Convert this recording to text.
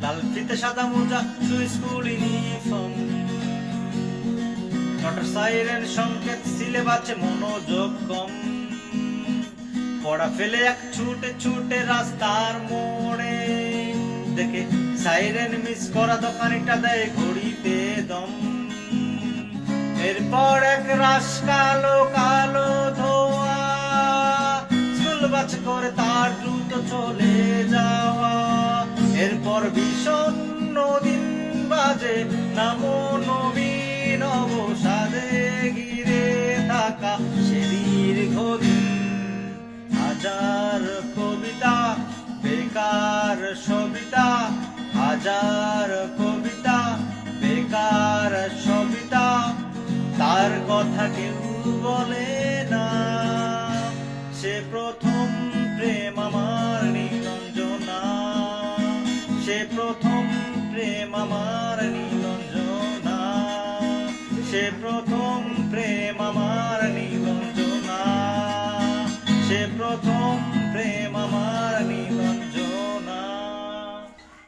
লাল ফিতে সাদা মোজা স্কুল ইউনিফর্ম, নটার সাইরেন সংকেত সিলে বাজছে মনোযোগ কম, পড়া ফেলে এক ছুটে ছুটে রাস্তার মোড়ে, দেখে সাইরেন মিস করা দোকানিটা দেয় ঘড়িতে দম। এরপর এক রাশ কালো কালো ধোয়া, স্কুল বাস করে তার দ্রুত চলে যাওয়া। এরপর বিষণ্ণ দিন বাজে নামো নবীন অবসাদে ঘিরে থাকা সে দীর্ঘদিন। হাজার কবিতা বেকার সবিতা, হাজার কবিতা বেকার সবিতা, তার কথা কেউ বলে না। সে প্রথম প্রেম আমার নীলাঞ্জনা, সে প্রথম প্রেম আমার নীলাঞ্জনা, সে প্রথম প্রেম আমার নীলাঞ্জনা, সে প্রথম প্রেম আমার